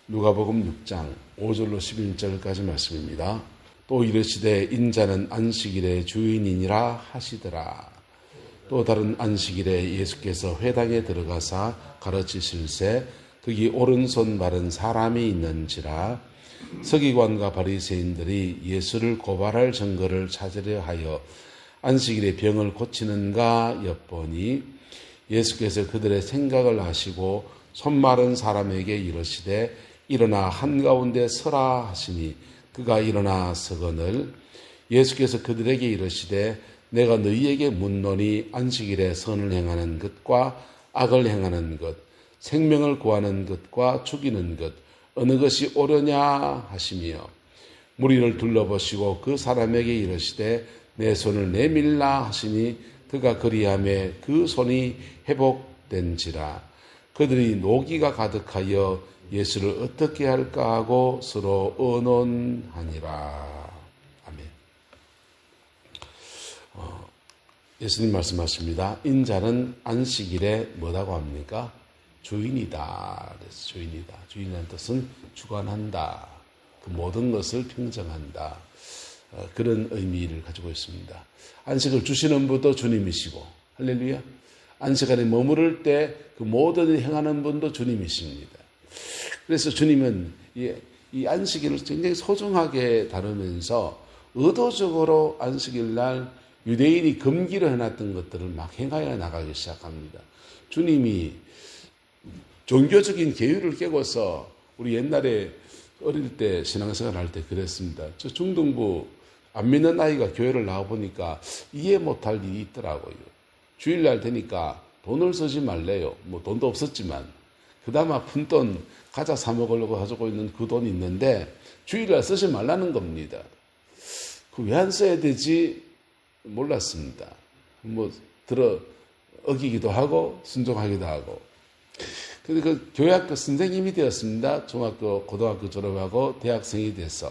누가복음 6장 5절로 11절까지 말씀입니다. 또 이르시되 인자는 안식일의 주인이니라 하시더라. 또 다른 안식일에 예수께서 회당에 들어가사 가르치실세 거기 오른손 마른 사람이 있는지라. 서기관과 바리새인들이 예수를 고발할 증거를 찾으려 하여 안식일에 병을 고치는가 엿보니 예수께서 그들의 생각을 아시고 손 마른 사람에게 이르시되 일어나 한가운데 서라 하시니 그가 일어나 서거늘 예수께서 그들에게 이르시되 내가 너희에게 묻노니 안식일에 선을 행하는 것과 악을 행하는 것, 생명을 구하는 것과 죽이는 것 어느 것이 옳으냐 하시며 무리를 둘러보시고 그 사람에게 이르시되 내 손을 내밀라 하시니 그가 그리하매 그 손이 회복된지라. 그들이 노기가 가득하여 예수를 어떻게 할까 하고 서로 의논하니라. 아멘. 예수님 말씀하십니다. 인자는 안식일에 뭐라고 합니까? 주인이다. 그래서 주인이다. 주인이라는 뜻은 주관한다. 그 모든 것을 평정한다. 그런 의미를 가지고 있습니다. 안식을 주시는 분도 주님이시고, 할렐루야. 안식일에 머무를 때 그 모든 일 행하는 분도 주님이십니다. 그래서 주님은 이 안식일을 굉장히 소중하게 다루면서 의도적으로 안식일 날 유대인이 금기로 해놨던 것들을 막 행하여 나가기 시작합니다. 주님이 종교적인 계율을 깨고서 우리 옛날에 어릴 때 신앙생활 할 때 그랬습니다. 저 중등부 안 믿는 아이가 교회를 나와보니까 이해 못할 일이 있더라고요. 주일날 되니까 돈을 쓰지 말래요. 뭐 돈도 없었지만 그나마 푼돈 과자 사 먹으려고 가지고 있는 그 돈이 있는데 주일날 쓰지 말라는 겁니다. 그 왜 안 써야 되지 몰랐습니다. 뭐 어기기도 하고 순종하기도 하고. 근데 그 교회학교 선생님이 되었습니다. 중학교, 고등학교 졸업하고 대학생이 돼서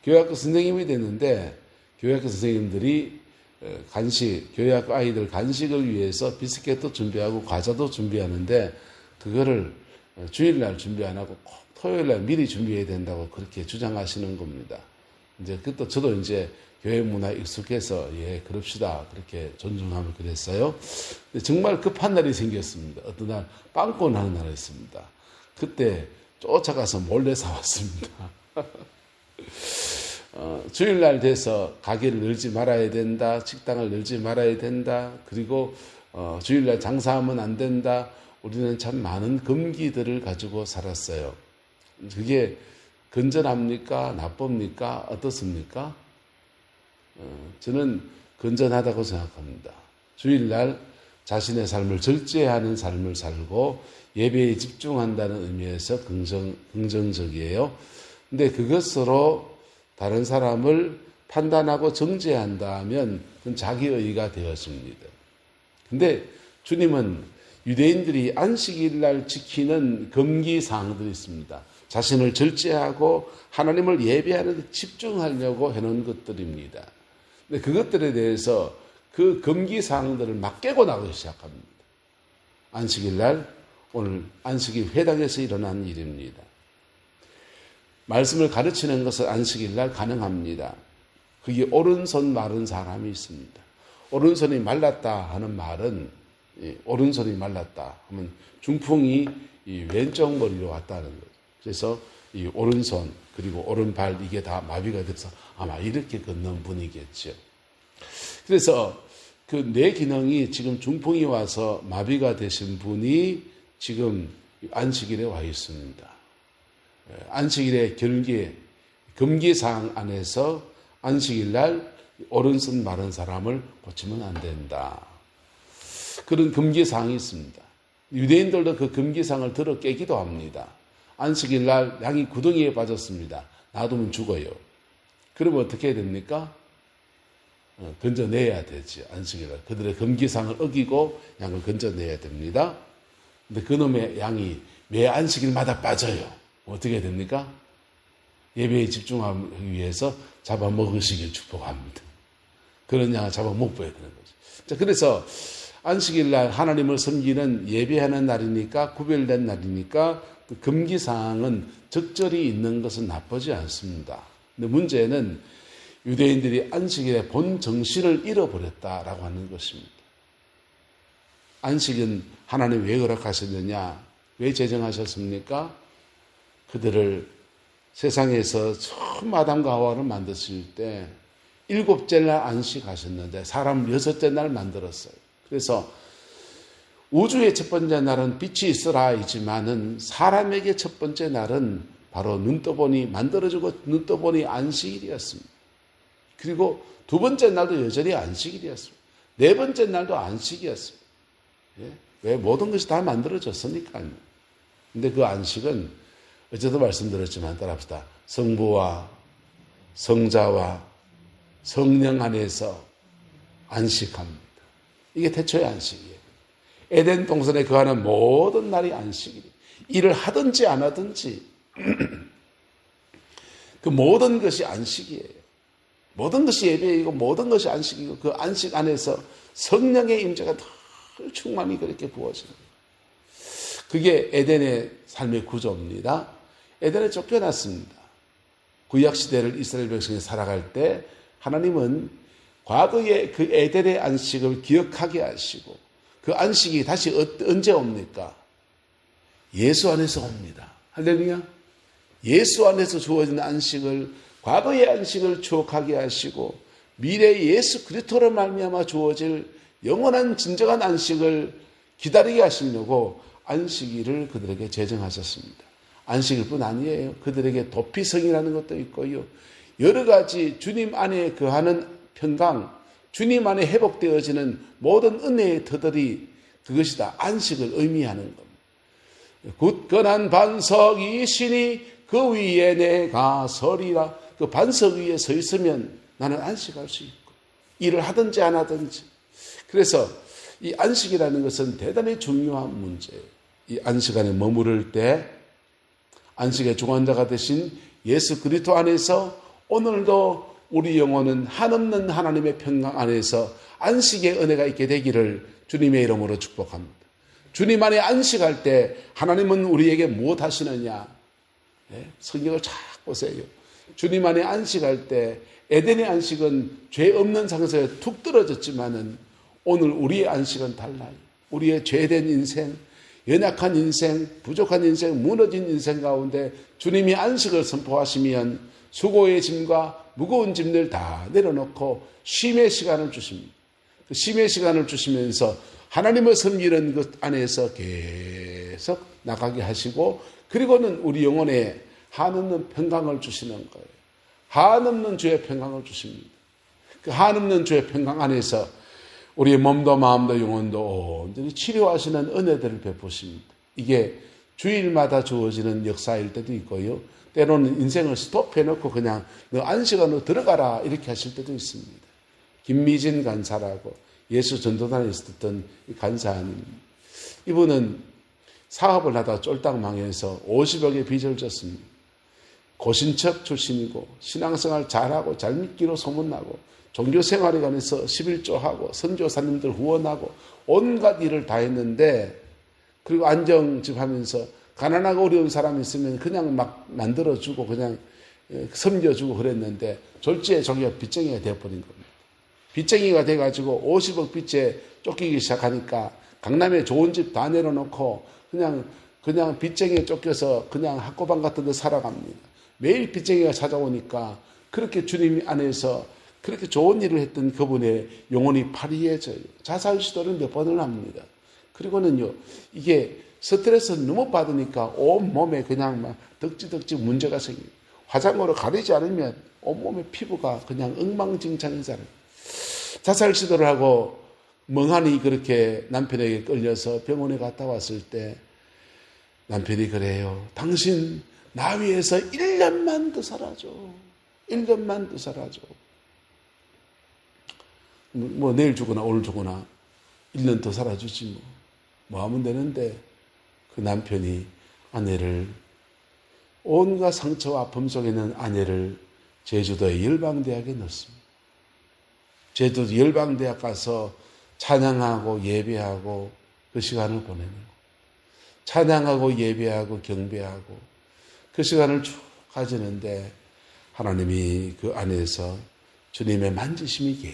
교회학교 선생님이 됐는데 교회학교 선생님들이 교회학교 아이들 간식을 위해서 비스켓도 준비하고 과자도 준비하는데 그거를 주일날 준비 안 하고 꼭 토요일날 미리 준비해야 된다고 그렇게 주장하시는 겁니다. 이제 그것도 저도 이제 교회 문화에 익숙해서 그럽시다 그렇게 존중하며 그랬어요. 근데 정말 급한 날이 생겼습니다. 어떤 날 빵꾸 나는 날이 있습니다. 그때 쫓아가서 몰래 사왔습니다. 주일날 돼서 가게를 열지 말아야 된다. 식당을 열지 말아야 된다. 그리고 주일날 장사하면 안 된다. 우리는 참 많은 금기들을 가지고 살았어요. 그게 건전합니까? 나쁩니까? 어떻습니까? 저는 건전하다고 생각합니다. 주일날 자신의 삶을 절제하는 삶을 살고 예배에 집중한다는 의미에서 긍정적이에요. 근데 그것으로 다른 사람을 판단하고 정죄한다면 그건 자기의가 되었습니다. 근데 주님은 유대인들이 안식일날 지키는 금기사항들이 있습니다. 자신을 절제하고 하나님을 예배하는 데 집중하려고 해놓은 것들입니다. 근데 그것들에 대해서 그 금기사항들을 막 깨고 나가기 시작합니다. 안식일날 오늘 안식일 회당에서 일어난 일입니다. 말씀을 가르치는 것은 안식일날 가능합니다. 그게 오른손 마른 사람이 있습니다. 오른손이 말랐다 하는 말은 오른손이 말랐다 하면 중풍이 이 왼쪽 머리로 왔다는 거죠. 그래서 이 오른손 그리고 오른발 이게 다 마비가 돼서 아마 이렇게 걷는 분이겠죠. 그래서 그 뇌 기능이 지금 중풍이 와서 마비가 되신 분이 지금 안식일에 와 있습니다. 안식일의 금기사항 안에서 안식일날 오른손 마른 사람을 고치면 안 된다. 그런 금기사항이 있습니다. 유대인들도 그 금기사항을 들어 깨기도 합니다. 안식일날 양이 구덩이에 빠졌습니다. 놔두면 죽어요. 그러면 어떻게 해야 됩니까? 건져내야 되지. 안식일날 그들의 금기사항을 어기고 양을 건져내야 됩니다. 근데 그놈의 양이 매 안식일마다 빠져요. 어떻게 해야 됩니까? 예배에 집중하기 위해서 잡아먹으시길 축복합니다. 그런 양을 잡아먹어야 되는 거죠. 자, 그래서 안식일날 하나님을 섬기는 예배하는 날이니까, 구별된 날이니까 그 금기사항은 적절히 있는 것은 나쁘지 않습니다. 근데 문제는 유대인들이 안식일의 본 정신을 잃어버렸다라고 하는 것입니다. 안식은 하나님 왜 허락하셨느냐? 왜 제정하셨습니까? 그들을 세상에서 처음 아담과 하와를 만드실 때 7째 날 안식하셨는데 사람 6째 날 만들었어요. 그래서 우주의 첫 번째 날은 빛이 있으라이지만은 사람에게 첫 번째 날은 바로 눈떠보니 만들어지고 눈떠보니 안식일이었습니다. 그리고 두 번째 날도 여전히 안식일이었습니다. 네 번째 날도 안식이었습니다. 예? 왜? 모든 것이 다 만들어졌으니까요. 근데 그 안식은 어제도 말씀드렸지만 따라합시다. 성부와 성자와 성령 안에서 안식합니다. 이게 태초의 안식이에요. 에덴 동산에 거하는 모든 날이 안식이에요. 일을 하든지 안 하든지 그 모든 것이 안식이에요. 모든 것이 예배이고 모든 것이 안식이고 그 안식 안에서 성령의 임재가 늘 충만히 그렇게 부어지는 거예요. 그게 에덴의 삶의 구조입니다. 에덴에 쫓겨났습니다. 구약시대를 이스라엘 백성이 살아갈 때 하나님은 과거의 그 에덴의 안식을 기억하게 하시고 그 안식이 다시 언제 옵니까? 예수 안에서 옵니다. 할렐루야. 예수 안에서 주어진 안식을, 과거의 안식을 추억하게 하시고 미래의 예수 그리스도로 말미암아 주어질 영원한 진정한 안식을 기다리게 하시려고 안식일을 그들에게 제정하셨습니다. 안식일 뿐 아니에요. 그들에게 도피성이라는 것도 있고요. 여러 가지 주님 안에 거하는 평강, 주님 안에 회복되어지는 모든 은혜의 터들이 그것이 다 안식을 의미하는 겁니다. 굳건한 반석이시니 그 위에 내가 서리라. 그 반석 위에 서 있으면 나는 안식할 수 있고 일을 하든지 안 하든지. 그래서 이 안식이라는 것은 대단히 중요한 문제예요. 이 안식 안에 머무를 때 안식의 주관자가 되신 예수 그리스도 안에서 오늘도 우리 영혼은 한없는 하나님의 평강 안에서 안식의 은혜가 있게 되기를 주님의 이름으로 축복합니다. 주님 안에 안식할 때 하나님은 우리에게 무엇 하시느냐? 네? 성경을 쫙 보세요. 주님 안에 안식할 때 에덴의 안식은 죄 없는 상태에 툭 떨어졌지만은 오늘 우리의 안식은 달라요. 우리의 죄된 인생, 연약한 인생, 부족한 인생, 무너진 인생 가운데 주님이 안식을 선포하시면 수고의 짐과 무거운 짐들 다 내려놓고 쉼의 시간을 주십니다. 그 쉼의 시간을 주시면서 하나님을 섬기는 것 안에서 계속 나가게 하시고 그리고는 우리 영혼에 한없는 평강을 주시는 거예요. 한없는 주의 평강을 주십니다. 그 한없는 주의 평강 안에서 우리의 몸도 마음도 영혼도 온전히 치료하시는 은혜들을 베푸십니다. 이게 주일마다 주어지는 역사일 때도 있고요. 때로는 인생을 스톱해놓고 그냥 너 안식으로 들어가라 이렇게 하실 때도 있습니다. 김미진 간사라고 예수 전도단에 있었던 간사님. 이분은 사업을 하다가 쫄딱 망해서 50억의 빚을 졌습니다. 고신척 출신이고 신앙생활 잘하고 잘 믿기로 소문나고 종교생활에 관해서 11조하고 선교사님들 후원하고 온갖 일을 다 했는데 그리고 안정집 하면서 가난하고 어려운 사람이 있으면 그냥 막 만들어주고 그냥 섬겨주고 그랬는데 졸지에 저기가 빚쟁이가 되어버린 겁니다. 빚쟁이가 돼가지고 50억 빚에 쫓기기 시작하니까 강남에 좋은 집 다 내려놓고 그냥 빚쟁이에 쫓겨서 그냥 학고방 같은 데 살아갑니다. 매일 빚쟁이가 찾아오니까 그렇게 주님 안에서 그렇게 좋은 일을 했던 그분의 영혼이 파리해져요. 자살 시도를 몇 번을 합니다. 그리고는요, 이게 스트레스를 너무 받으니까 온몸에 그냥 막 덕지덕지 문제가 생겨요. 화장으로 가리지 않으면 온몸의 피부가 그냥 엉망진창인 사람. 자살 시도를 하고 멍하니 그렇게 남편에게 끌려서 병원에 갔다 왔을 때 남편이 그래요. 당신 나 위해서 1년만 더 살아줘. 1년만 더 살아줘. 뭐 내일 죽거나 오늘 죽거나 1년 더 살아주지 뭐 하면 되는데 그 남편이 아내를 온갖 상처와 아픔 속에 있는 아내를 제주도의 열방대학에 넣었습니다. 제주도 열방대학 가서 찬양하고 예배하고 그 시간을 보내는 거. 찬양하고 예배하고 경배하고 그 시간을 쭉 가지는데 하나님이 그 안에서 주님의 만지심이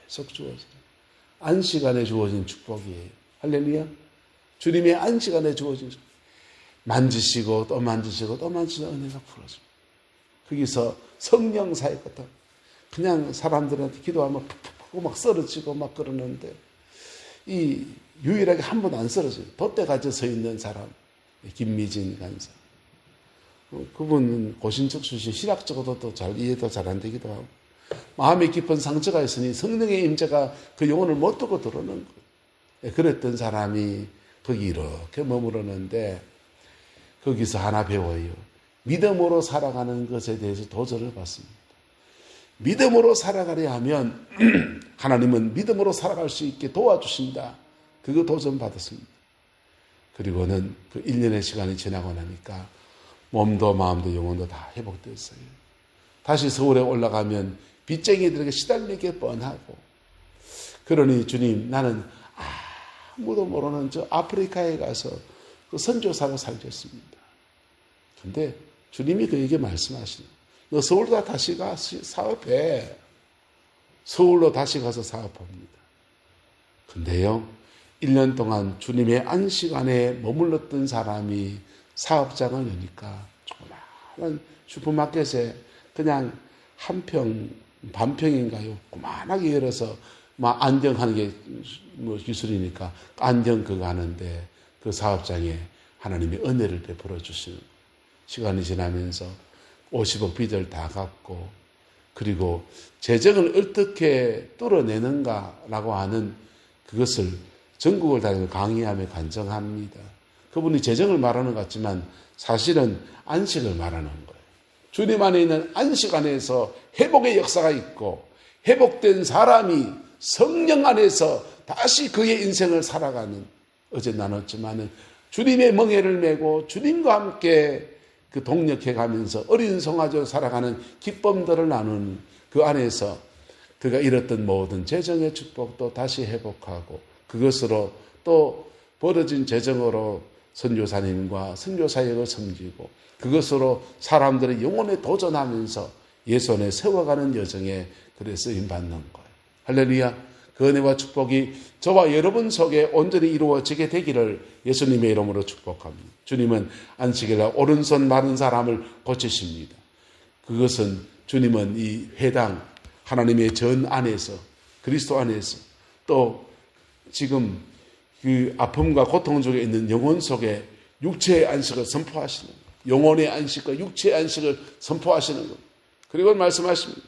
계속 주어져요. 안식안에 주어진 축복이에요. 할렐루야. 주님의 안식안에 주어진 만지시고 또 만지시고 또 만지시는 은혜가 풀어집니다. 거기서 성령 사역부터 그냥 사람들한테 기도하면 푹푹 막 쓰러지고 막 그러는데 이 유일하게 한 번도 안 쓰러져요. 돛대 가져 서 있는 사람 김미진 간사. 그분은 고신적 출신 신학적으로도 잘 이해도 잘 안 되기도 하고 마음에 깊은 상처가 있으니 성령의 임재가 그 영혼을 못 두고 들어오는 거예요. 그랬던 사람이 거기 이렇게 머무르는데 거기서 하나 배워요. 믿음으로 살아가는 것에 대해서 도전을 받습니다. 믿음으로 살아가려 하면 하나님은 믿음으로 살아갈 수 있게 도와주신다. 그거 도전 받았습니다. 그리고는 그 1년의 시간이 지나고 나니까 몸도 마음도 영혼도 다 회복됐어요. 다시 서울에 올라가면 빚쟁이들에게 시달리게 뻔하고 그러니 주님 나는 아무도 모르는 저 아프리카에 가서 그 선교사로 살겠습니다. 근데 주님이 그에게 말씀하시는 너 서울로 다시 가 사업해. 서울로 다시 가서 사업합니다. 근데요 1년 동안 주님의 안식 안에 머물렀던 사람이 사업장을 여니까 조그마한 슈퍼마켓에 그냥 한 평, 반평인가요? 그만하게 열어서 막 안정하는 게 뭐 기술이니까 안정 그거 하는데 그 사업장에 하나님이 은혜를 베풀어 주시는 시간이 지나면서 50억 빚을 다 갚고 그리고 재정을 어떻게 뚫어내는가라고 하는 그것을 전국을 다니며 강의하며 간증합니다. 그분이 재정을 말하는 것 같지만 사실은 안식을 말하는 거예요. 주님 안에 있는 안식 안에서 회복의 역사가 있고 회복된 사람이 성령 안에서 다시 그의 인생을 살아가는 어제 나눴지만은 주님의 멍에를 메고 주님과 함께 그 동력해 가면서 어린 성화적으로 살아가는 기쁨들을 나누는 그 안에서 그가 잃었던 모든 재정의 축복도 다시 회복하고 그것으로 또 벌어진 재정으로 선교사님과 선교사역을 섬기고 그것으로 사람들의 영혼에 도전하면서 예수안에 세워가는 여정에 그래 쓰임받는 거예요. 할렐루야. 그 은혜와 축복이 저와 여러분 속에 온전히 이루어지게 되기를 예수님의 이름으로 축복합니다. 주님은 안식일날 오른손 마른 사람을 고치십니다. 그것은 주님은 이 회당 하나님의 전 안에서 그리스도 안에서 또 지금 그 아픔과 고통 중에 있는 영혼 속에 육체의 안식을 선포하시는 거예요. 영혼의 안식과 육체의 안식을 선포하시는 거예요. 그리고 말씀하십니다.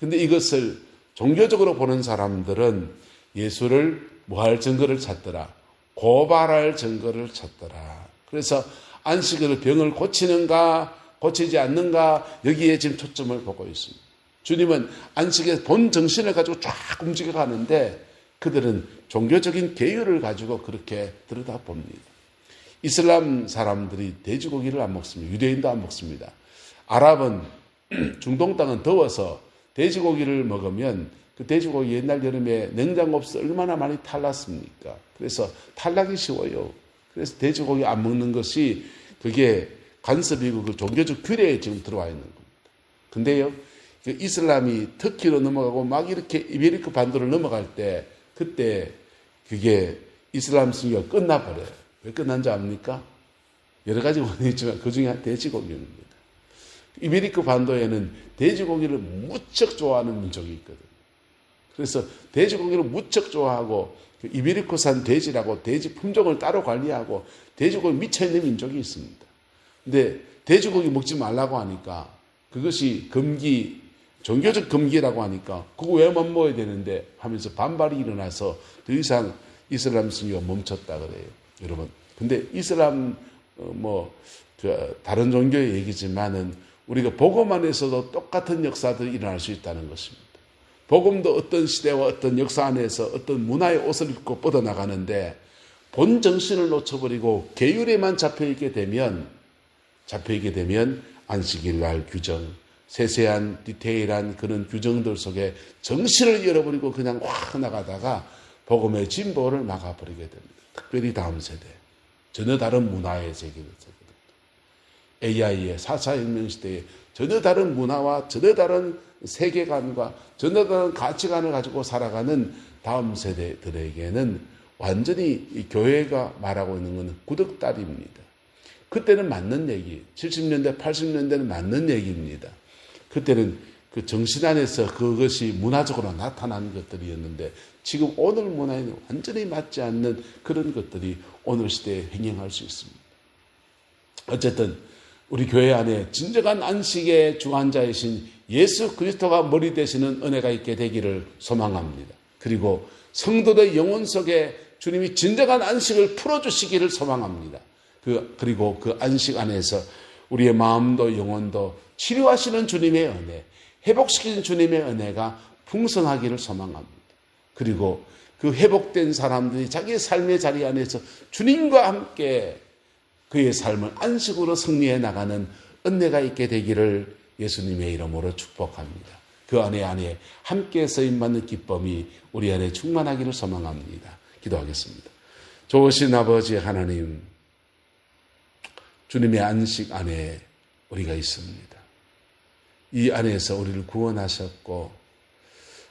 근데 이것을 종교적으로 보는 사람들은 예수를 뭐할 증거를 찾더라. 고발할 증거를 찾더라. 그래서 안식일 병을 고치는가 고치지 않는가 여기에 지금 초점을 보고 있습니다. 주님은 안식의 본 정신을 가지고 쫙 움직여가는데 그들은 종교적인 계율을 가지고 그렇게 들여다봅니다. 이슬람 사람들이 돼지고기를 안 먹습니다. 유대인도 안 먹습니다. 아랍은 중동 땅은 더워서 돼지고기를 먹으면 그 돼지고기 옛날 여름에 냉장고 없어 얼마나 많이 탈났습니까? 그래서 탈락이 쉬워요. 그래서 돼지고기 안 먹는 것이 그게 간섭이고 그 종교적 규례에 지금 들어와 있는 겁니다. 근데요, 그 이슬람이 터키로 넘어가고 막 이렇게 이베리크 반도를 넘어갈 때 그때 그게 이슬람 승교가 끝나버려요. 왜 끝난지 압니까? 여러 가지 원인이 있지만 그 중에 한 돼지고기입니다. 이베리크 반도에는 돼지고기를 무척 좋아하는 민족이 있거든요. 그래서 돼지고기를 무척 좋아하고 그 이베리코산 돼지라고 돼지 품종을 따로 관리하고 돼지고기 미쳐있는 민족이 있습니다. 근데 돼지고기 먹지 말라고 하니까 그것이 금기, 종교적 금기라고 하니까 그거 왜 못 먹어야 되는데 하면서 반발이 일어나서 더 이상 이슬람 승교가 멈췄다 그래요. 여러분. 근데 이슬람 다른 종교의 얘기지만은 우리가 복음 안에서도 똑같은 역사들이 일어날 수 있다는 것입니다. 복음도 어떤 시대와 어떤 역사 안에서 어떤 문화의 옷을 입고 뻗어나가는데 본 정신을 놓쳐버리고 계율에만 잡혀있게 되면 안식일날 규정, 세세한 디테일한 그런 규정들 속에 정신을 잃어버리고 그냥 확 나가다가 복음의 진보를 막아버리게 됩니다. 특별히 다음 세대, 전혀 다른 문화의 세계를 AI의 4차 혁명 시대에 전혀 다른 문화와 전혀 다른 세계관과 전혀 다른 가치관을 가지고 살아가는 다음 세대들에게는 완전히 이 교회가 말하고 있는 것은 구둣다리입니다. 그때는 맞는 얘기, 70년대, 80년대는 맞는 얘기입니다. 그때는 그 정신 안에서 그것이 문화적으로 나타난 것들이었는데 지금 오늘 문화에는 완전히 맞지 않는 그런 것들이 오늘 시대에 횡행할 수 있습니다. 어쨌든 우리 교회 안에 진정한 안식의 주관자이신 예수 그리스도가 머리 되시는 은혜가 있게 되기를 소망합니다. 그리고 성도의 영혼 속에 주님이 진정한 안식을 풀어주시기를 소망합니다. 그리고 그 안식 안에서 우리의 마음도 영혼도 치료하시는 주님의 은혜, 회복시키는 주님의 은혜가 풍성하기를 소망합니다. 그리고 그 회복된 사람들이 자기의 삶의 자리 안에서 주님과 함께 그의 삶을 안식으로 승리해 나가는 은혜가 있게 되기를 예수님의 이름으로 축복합니다. 그 안에 함께 쓰임받는 기쁨이 우리 안에 충만하기를 소망합니다. 기도하겠습니다. 좋으신 아버지 하나님, 주님의 안식 안에 우리가 있습니다. 이 안에서 우리를 구원하셨고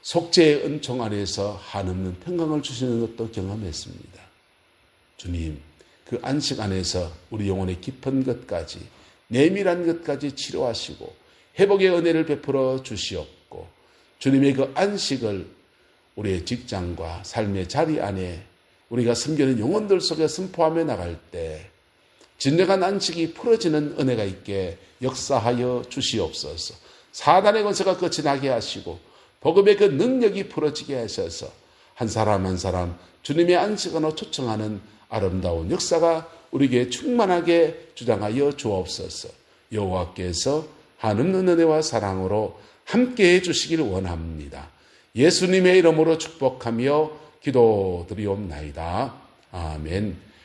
속죄의 은총 안에서 한없는 평강을 주시는 것도 경험했습니다. 주님, 그 안식 안에서 우리 영혼의 깊은 것까지 내밀한 것까지 치료하시고 회복의 은혜를 베풀어 주시옵고 주님의 그 안식을 우리의 직장과 삶의 자리 안에 우리가 섬기는 영혼들 속에 선포하며 나갈 때 진정한 안식이 풀어지는 은혜가 있게 역사하여 주시옵소서. 사단의 권세가 끝이 나게 하시고 복음의 그 능력이 풀어지게 하셔서 한 사람 한 사람 주님의 안식 안으로 초청하는 아름다운 역사가 우리에게 충만하게 주장하여 주옵소서. 여호와께서 한없는 은혜와 사랑으로 함께해 주시기를 원합니다. 예수님의 이름으로 축복하며 기도드리옵나이다. 아멘.